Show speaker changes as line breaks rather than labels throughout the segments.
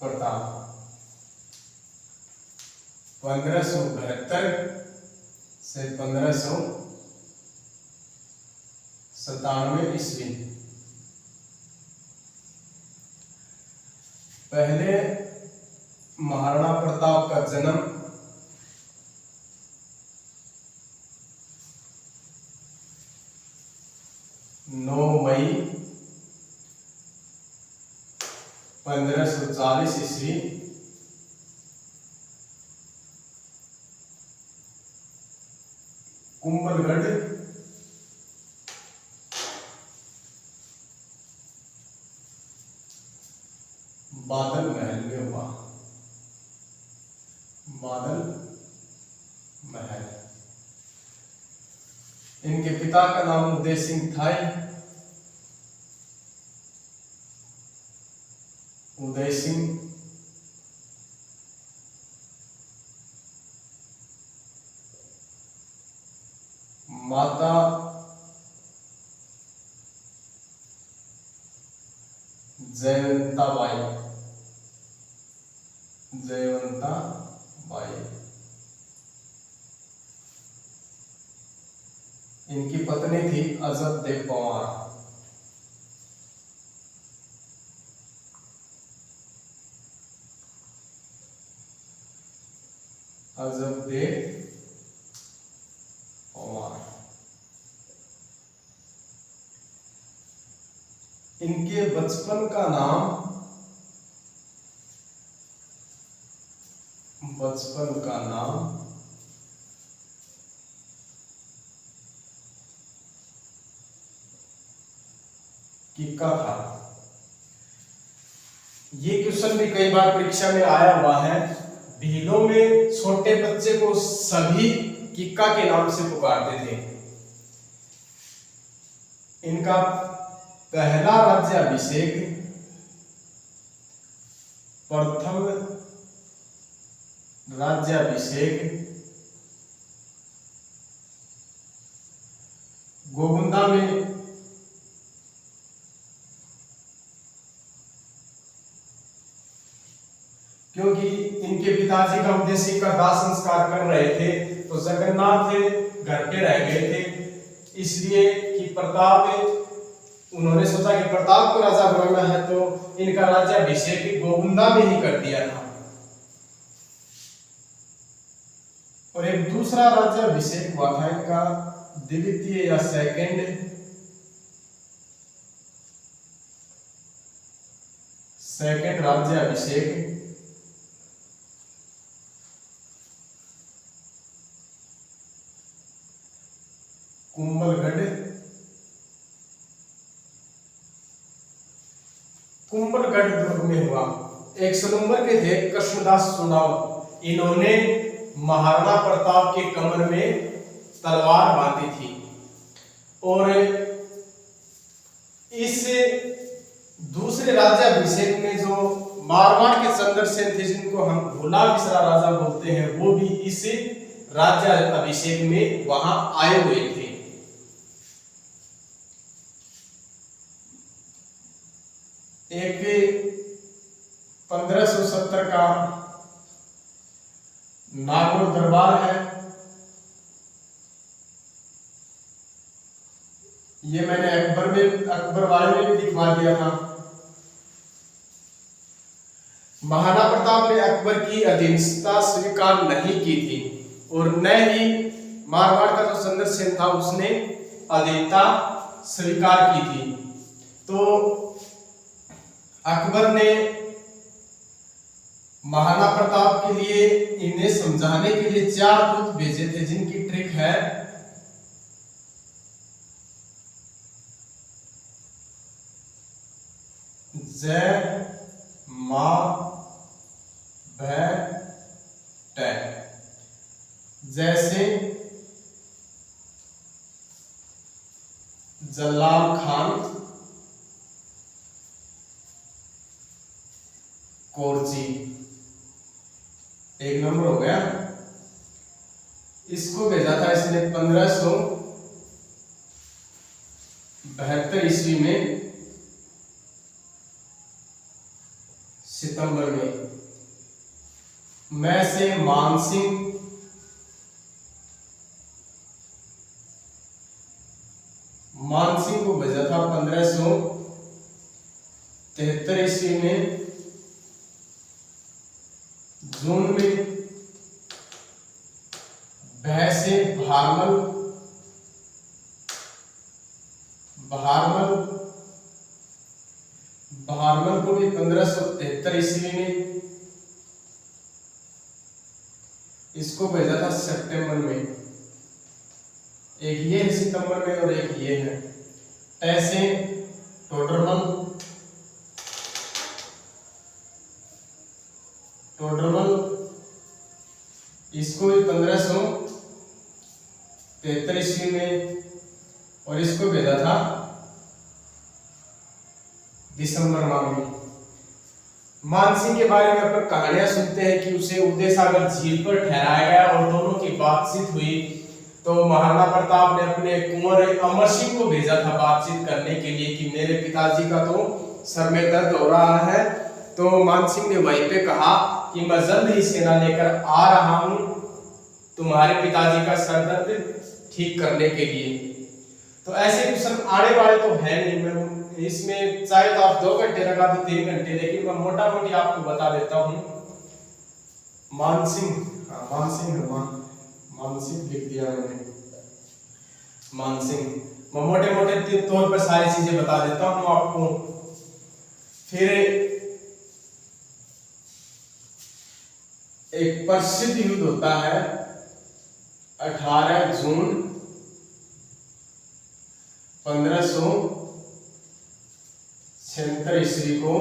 प्रताप 1572 से 1597 ईस्वी। पहले महाराणा प्रताप का जन्म 9 मई 1540 ईस्वी कुंभलगढ़ बादल महल में हुआ। बादल महल। इनके पिता का नाम उदय सिंह था। उदय सिंह माता जयवंताबाई। इनकी पत्नी थी अजब देव पवार। अजब देव पवार। इनके बचपन का नाम किक्का था। ये क्वेश्चन भी कई बार परीक्षा में आया हुआ है। भीलों में छोटे बच्चे को सभी किक्का के नाम से पुकारते थे। इनका पहला राज्याभिषेक प्रथम राज्याभिषेक गोगुंदा में क्योंकि इनके पिताजी का उद्देश्य का दाह संस्कार कर रहे थे तो जगन्नाथ घर पे रह गए थे, इसलिए कि उन्होंने सोचा कि प्रताप को राजा बनाना है तो इनका राज्याभिषेक गोगुंदा में ही कर दिया था। और एक दूसरा राज्याभिषेक हुआ था इनका द्वितीय या सेकंड राज्याभिषेक कुंभलगढ़ दुर्ग में हुआ। 100 नंबर के थे कृष्णदास सुनाव। इन्होंने महाराणा प्रताप के कमर में तलवार बांधी थी और इस दूसरे राज्याभिषेक में जो मारवाड़ के चंद्रसेन थे जिनको हम भोला बिसरा राजा बोलते हैं वो भी इस राज्याभिषेक में वहां आए हुए थे। एक 1570 का नागौर दरबार है। ये मैंने अकबर वाले में भी दिखवा दिया था। महाराणा प्रताप ने अकबर की अधीनता स्वीकार नहीं की थी और न ही मारवाड़ का जो चंद्रसेन था उसने अधीनता स्वीकार की थी। तो अकबर ने महाराणा प्रताप के लिए इन्हें समझाने के लिए 4 दूत भेजे थे जिनकी ट्रिक है जय मां भै। जैसे जलाल खान कोरची। 1 नंबर हो गया। इसको भेजा था इसने 1572 ईस्वी में सितंबर में। मैं से मानसिंह को भेजा था 1573 ईस्वी में जून में। भय से बहारमल को भी 1573 ईस्वी में। इसको भेजा था सितंबर में। एक ये है सितंबर में और एक ये है। ऐसे टोडरमल इसको भी 1573 ईस्वी में और इसको भेजा था दिसंबर माह में। मानसिंह के बारे में अपन कहानियां सुनते हैं कि उसे उदय सागर झील पर ठहराया गया और दोनों की बातचीत हुई। तो महाराणा प्रताप ने अपने कुंवर अमर सिंह को भेजा था बातचीत करने के लिए कि मेरे पिताजी का तो सर में दर्द हो रहा है। तो मानसिंह ने वहीं पे कहा कि मैं जल्द ही सेना लेकर आ रहा हूं तुम्हारे पिताजी का सर दर्द ठीक करने के लिए। तो ऐसे क्वेश्चन आने वाले तो है नहीं, मैं इसमें चाहे तो आप 2 घंटे लगा दो 3 घंटे, लेकिन मैं मोटा मोटी आपको बता देता हूं। मानसिंह लिख दिया मैंने। मानसिंह मैं मोटे मोटे तौर पर सारी चीजें बता देता हूं आपको। फिर एक प्रसिद्ध युद्ध होता है 18 जून 1576 ईस्वी को,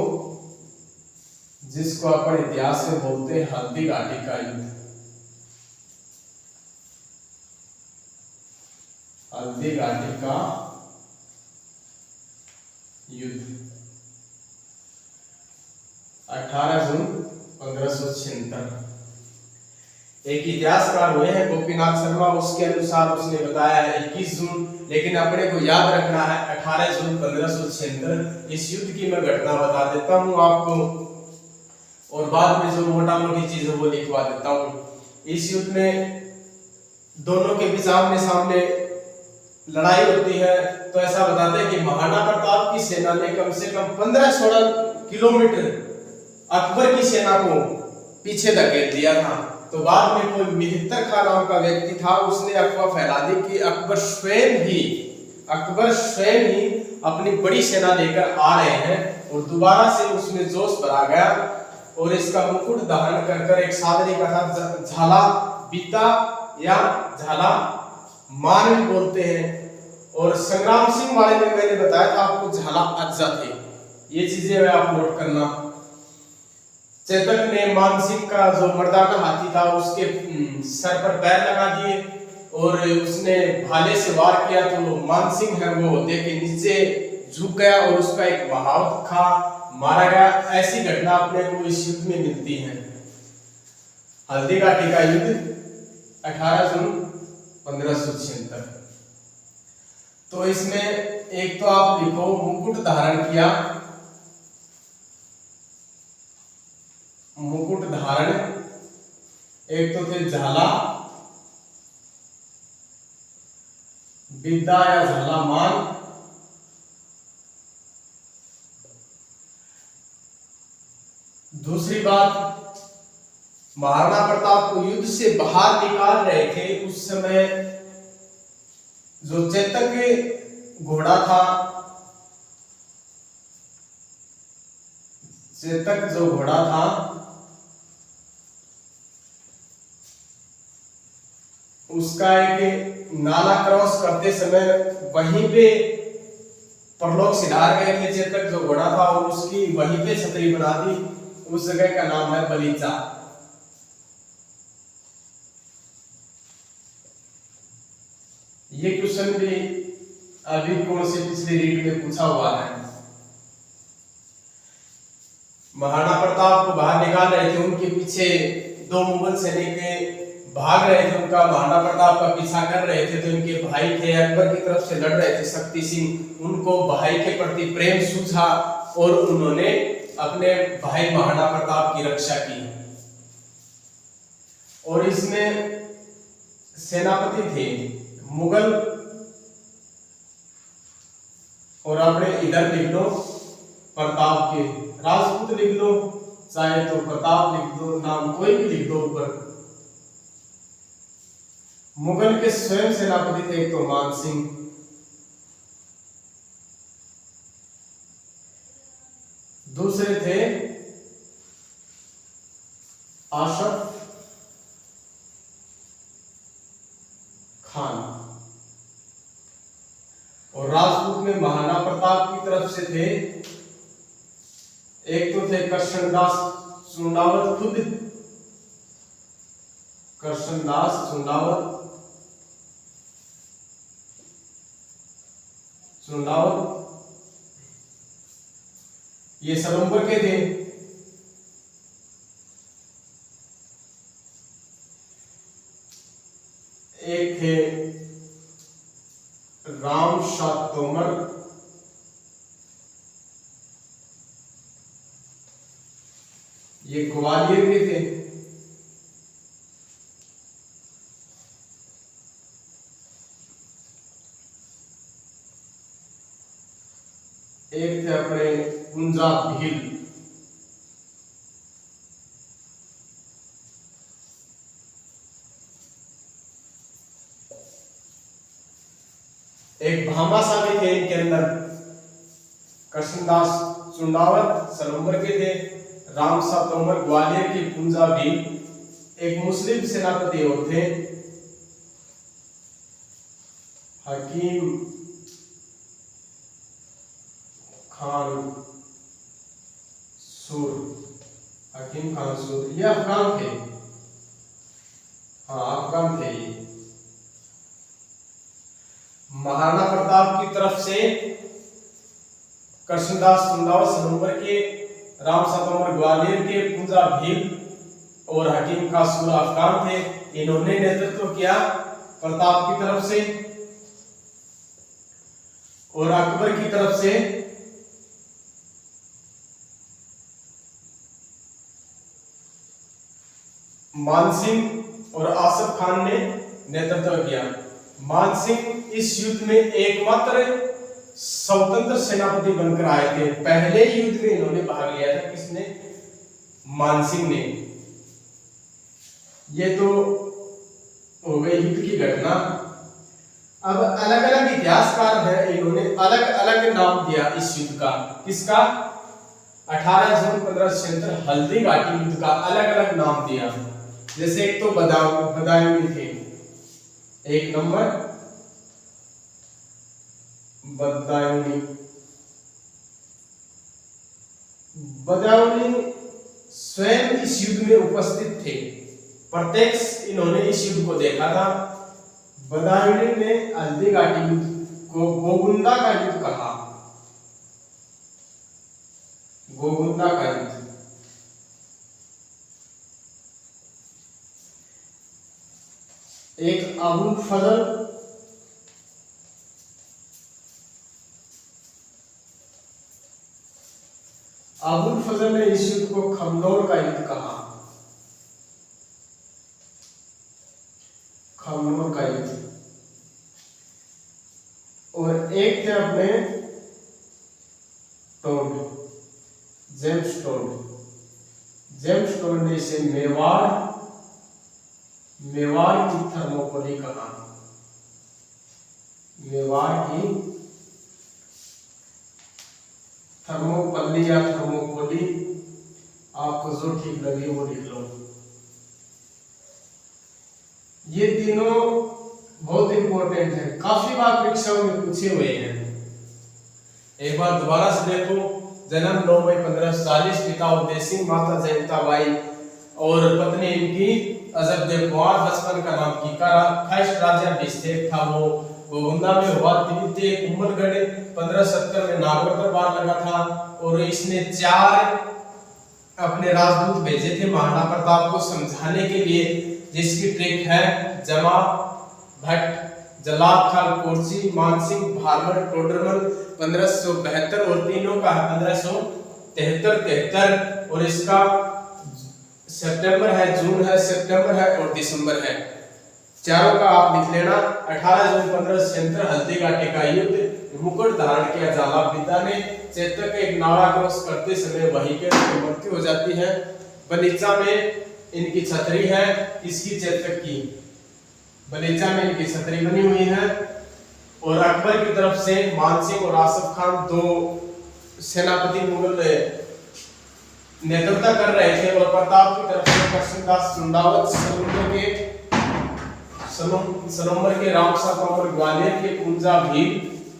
जिसको अपन इतिहास में बोलते हैं हल्दी घाटी का युद्ध। हल्दी घाटी का युद्ध 18 जून 1576। एक इतिहासकार हुए हैं गोपीनाथ शर्मा, उसके अनुसार उसने बताया है 21 जून, लेकिन अपने को याद रखना है 18 जून 1576। इस युद्ध की मैं घटना बता देता हूं आपको और बाद में जो मोटा मोटी चीजें वो लिखवा देता हूं। इस युद्ध में दोनों के बीच आमने सामने लड़ाई होती है। तो ऐसा बताते हैं कि महाराणा प्रताप की सेना ने कम से कम 15-16 किलोमीटर अकबर की सेना को पीछे धकेल दिया था। तो बाद में कोई मेहतर खान नाम का व्यक्ति था, उसने अफवाह फैला दी कि अकबर स्वयं ही अपनी बड़ी सेना लेकर आ रहे हैं। और दोबारा से उसमें जोश भरा गया और इसका मुकुट धारण कर एक सादरी का था, झाला बीता या झाला मान भी बोलते हैं। और संग्राम सिंह वाले में मैंने बताया था आपको झाला अज्जा थे। ये चीजें आप नोट करना। चेतक ने मानसिंह का जो मर्दाना हाथी था उसके सर पर पैर लगा दिए और उसने भाले से वार किया। तो मानसिंह है वो देख के नीचे झुक गया और उसका एक बहाव खा मारा गया। ऐसी घटना अपने को इस युद्ध में मिलती है। हल्दी घाटी का युद्ध 18 जून 1576। तो इसमें एक तो आप लिखो मुकुट धारण किया, मुकुट धारण, एक तो थे झाला विद्या या झाला मान, दूसरी बात महाराणा प्रताप को युद्ध से बाहर निकाल रहे थे उस समय जो चेतक घोड़ा था, चेतक जो घोड़ा था उसका एक नाला क्रॉस करते समय वहीं पे परलोक सिधार गए थे चेतक जो घोड़ा था और उसकी वहीं पे छतरी बना दी। उस जगह का नाम है बलीचा। ये क्वेश्चन भी अभी कौन से पिछले रीड में पूछा हुआ है। महाराणा प्रताप को बाहर निकाल रहे थे, उनके पीछे 2 मुगल सैनिक भाग रहे थे, उनका महाराणा प्रताप का पीछा कर रहे थे। तो इनके भाई थे अकबर की तरफ से लड़ रहे थे शक्ति सिंह, उनको भाई के प्रति प्रेम सूझा और उन्होंने अपने भाई महाराणा प्रताप की रक्षा की। और इसमें सेनापति थे मुगल, और अपने इधर लिख लो प्रताप के, राजपूत लिख लो, चाहे तो प्रताप लिख दो, नाम कोई भी लिख दो ऊपर। मुगल के स्वयं सेनापति थे एक तो मान सिंह, दूसरे थे आशफ खान, और राजपूत में महाराणा प्रताप की तरफ से थे एक तो थे कृष्णदास चुंडावत खुद, कृष्णदास चुंडावत ये सलूम्बर के थे। एक थे राम शाह तोमर, ये ग्वालियर के थे। एक थे अपने कुंजा भील, एक भामाशाह भी थे इनके अंदर, कृष्णदास चुंडावत सलूम्बर के थे, रामशाह तोमर ग्वालियर के कुंजा भील, एक मुस्लिम सेनापति और थे हकीम खान सूर, हकीम खान सूर, ये अफगान थे, हाँ अफगान थे ये। महाराणा प्रताप की तरफ से कृष्णदास चुंडावत सलूम्बर के, रामशाह तोमर ग्वालियर के, कुंजा भील और हकीम खान सूर अफगान थे। इन्होंने नेतृत्व किया प्रताप की तरफ से, और अकबर की तरफ से मानसिंह और आसफ खान ने नेतृत्व किया। मानसिंह इस युद्ध में एकमात्र स्वतंत्र सेनापति बनकर आए थे। पहले युद्ध में इन्होंने भाग लिया था, किसने? मानसिंह ने। ये तो हो गई युद्ध की घटना। अब अलग अलग इतिहासकार हैं, इन्होंने अलग अलग नाम दिया इस युद्ध का। किसका? 18 जून 1576 हल्दी घाटी युद्ध का अलग अलग नाम दिया। जैसे एक तो बदायूं थे, एक नंबर बदायूं स्वयं इस युद्ध में उपस्थित थे, प्रत्यक्ष इन्होंने इस युद्ध को देखा था। बदायूं ने हल्दी घाटी युद्ध को गोगुंदा का युद्ध कहा, गोगुंदा का युद्ध। एक अबुल फजल ने इस युद्ध को खमनोर का युद्ध कहा, खमनोर का युद्ध। और एक थे अपने टोड, जेम्स टोड ने इसे मेवाड़ की थर्मोपोली कहा, मेवाड़ की थर्मोपल्ली या थर्मोपोली, आपको जो ठीक लगे वो लिख लो। ये तीनों बहुत इंपॉर्टेंट है, काफी बार परीक्षाओं में पूछे हुए हैं। एक बार दोबारा से देखो। जन्म 9 मई 1540, पिता उदय सिंह, माता जयंताबाई और पत्नी इनकी अजब देव कुमार। बचपन का नाम कीका, फर्स्ट राज्याभिषेक था वो गोगुंदा में हुआ। द्वितीय कुंभलगढ़ 1570 में नागौर दरबार लगा था। और इसने 4 अपने राजदूत भेजे थे महाराणा प्रताप को समझाने के लिए, जिसकी ट्रिक है जमा, भट्ट, जलाब खान, कोरची, मानसिंह, भारमल, टोडरमल 1572 और तीनों का 1500 73 और इसका सितंबर है, जून है, सितंबर है और दिसंबर है। चारों का आप लिख लेना। 18 जून 1576 हल्दी घाटी का युद्ध, मुकुट धारण किया जाला पिता ने, चेतक एक नाला क्रॉस करते समय वही के मृत्यु हो जाती है। बलीचा में इनकी छतरी है, इसकी चेतक की बलीचा में इनकी छतरी बनी हुई है। और अकबर की तरफ से मानसिंह और आसफ खान दो सेनापति मुगल नेतृत्व कर रहे थे और प्रताप की तरफ से कृष्णदास सुंदावत सनोमर के रामसा कुंवर ग्वालियर के कुंजा भील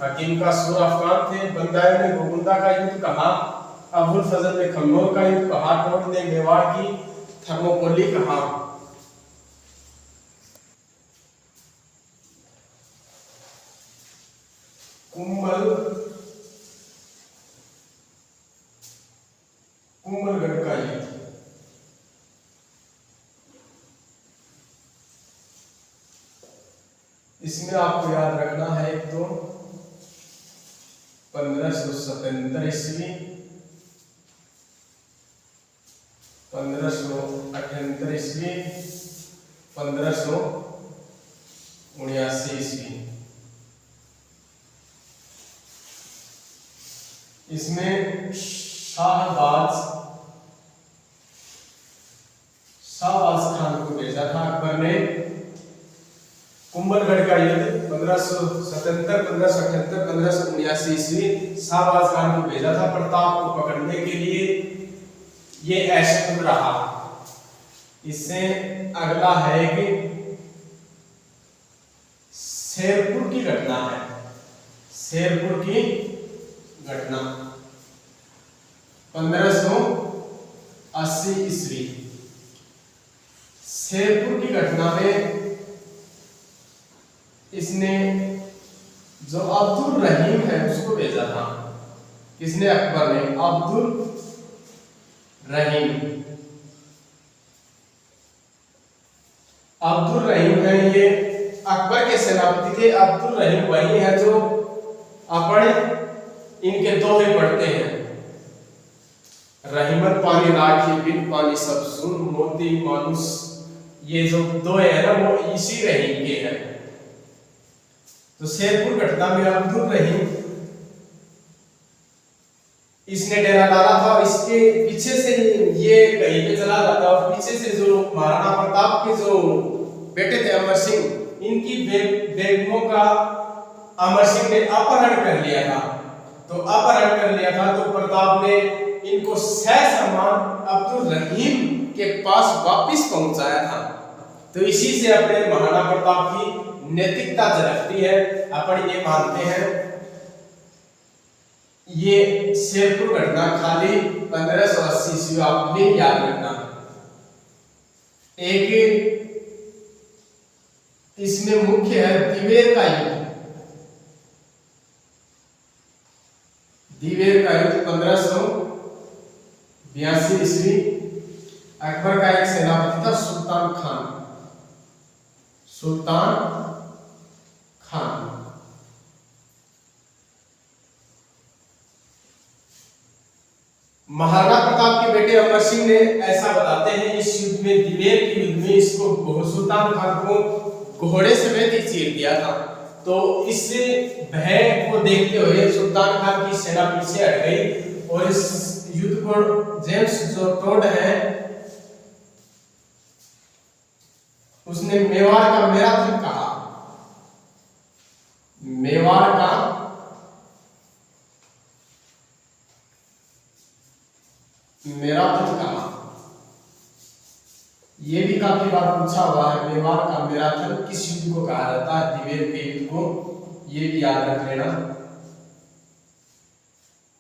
हकीम का सूर अफगान थे। बंदायों ने गोगुंदा का युद्ध कहा, अबुल फजल ने खन्नौर का युद्ध कहा, टोट ने मेवाड़ की थर्मोपोली कहा। कुंभलगढ़ का युद्ध, इसमें आपको याद रखना है एक तो 1577 ईस्वी, 1578 ईस्वी, 1579 ईस्वी। इसमें शाहबाज खान को भेजा था अकबर ने। कुंभलगढ़ का युद्ध 1577, 1578, 1579 ईस्वी शाहबाज खान को भेजा था प्रताप को पकड़ने के लिए। ये असफल रहा। इससे अगला है कि शेरपुर की घटना है, शेरपुर की घटना 1580 ईस्वी। शेरपुर की घटना में इसने जो अब्दुल रहीम है उसको भेजा था। किसने? अकबर ने। अब्दुल रहीम है, ये अकबर के सेनापति थे। अब्दुल रहीम वही है जो अपने इनके दोहे पढ़ते हैं, रहीमत पानी राखी बिन पानी सब सुन, मोती मानुस। ये जो दोहे है ना वो इसी रहीम के हैं। तो शेरपुर घटना में अब्दुल रहीम इसने डेरा डाला था और इसके पीछे से ये कहीं पे चला जाता और पीछे से जो महाराणा प्रताप के जो बेटे थे अमर सिंह, इनकी बेगमों का अमर सिंह ने अपहरण कर लिया था। तो अपहरण कर लिया था तो प्रताप ने इनको ससम्मान अब्दुल रहीम के पास वापस पहुंचाया था। तो इसी से अपने महाराणा प्रताप की नैतिकता झलकती है। अपन ये मानते हैं ये शेरपुर घटना खाली 1580 ईस्वी आपने याद रखना। एक इसमें मुख्य है दिवेर का युद्ध। दिवेर का युद्ध 1582 ईस्वी। अकबर का एक सेनापति था सुल्तान खान। महाराणा प्रताप के बेटे अमर सिंह ने ऐसा बताते हैं इस युद्ध में, दिवेर के युद्ध में इसको सुल्तान खान को घोड़े समेत ही चीर दिया था। तो इस भय को देखते हुए सुल्तान खान की सेना पीछे हट गई और इस युद्ध को जेम्स जो टोड है उसने मेवाड़ का मैराथन कहा। मेवाड़ का मैराथन कहा। यह भी काफी बार पूछा हुआ है, मेवाड़ का मैराथन किस युद्ध को कहा जाता है? दिवेर के युद्ध को। यह भी याद रख लेना।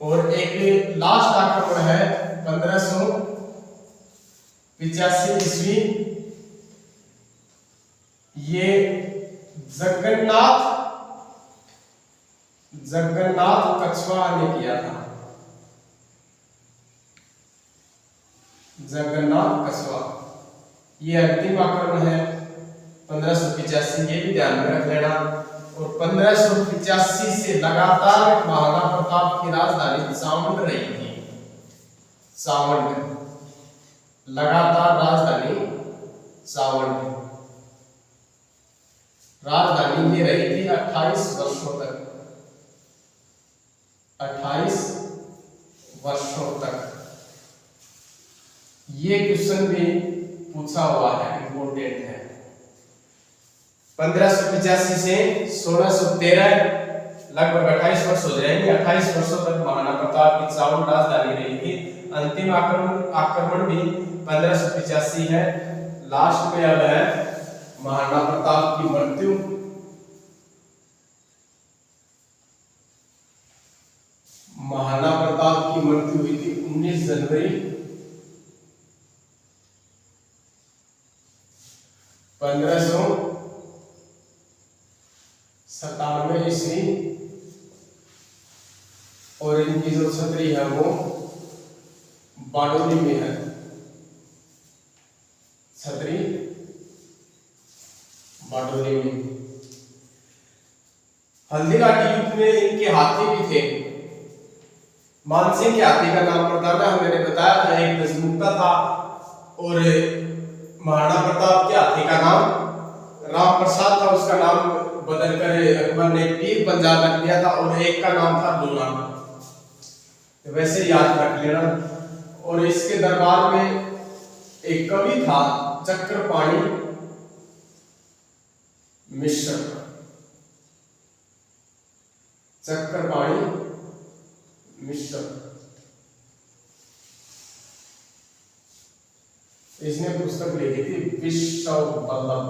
और एक लास्ट आक्रमण है 1585 ईस्वी। ये जगन्नाथ कछवा ने किया था। जगन्नाथ कछवा ये अंतिम आक्रमण है 1585। ये भी ध्यान में रख लेना। और 1585 से लगातार महाराणा प्रताप की राजधानी चामुंड रही थी। 52 लगातार राजधानी सावंत राजधानी में रही थी 28 वर्षों तक। 28 वर्षों तक। ये क्वेश्चन भी पूछा हुआ है, इंपोर्टेंट है। 1585 से 1613 लगभग 28 वर्ष हो जाएंगे। 28 वर्षों तक महाराणा प्रताप की चावल राजधानी रही थी। अंतिम आक्रमण भी 1585 है। लास्ट में अब है महाराणा प्रताप की मृत्यु। महाराणा प्रताप की मृत्यु हुई थी 19 जनवरी 1597 ईस्वी। और इनकी जो छतरी है वो बारडोली में है। छतरी बारडोली में। हल्दीघाटी युद्ध में इनके हाथी भी थे। मानसिंह के हाथी का नाम प्रताप है, मैंने बताया था, एक दशमुक्ता था। और महाराणा प्रताप के हाथी का नाम राम प्रसाद था। उसका नाम बदलकर अकबर ने पीर पंजाब रख दिया था। और एक का नाम था लूना। वैसे याद रख लेना। और इसके दरबार में एक कवि था चक्रपाणि मिश्र। चक्रपाणि मिश्र इसने पुस्तक लिखी थी विश्व वल्लभ।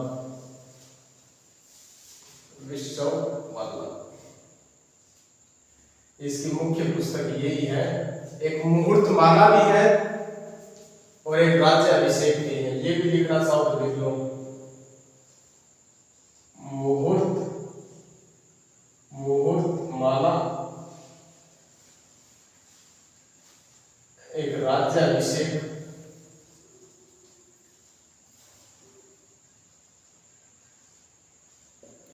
विश्व वल्लभ इसकी मुख्य पुस्तक यही है। एक मुहूर्त माला भी है और एक राज्य अभिषेक भी है। ये भी लिखना चाहो तो लिख लो। मुहूर्त माला, एक राज्य अभिषेक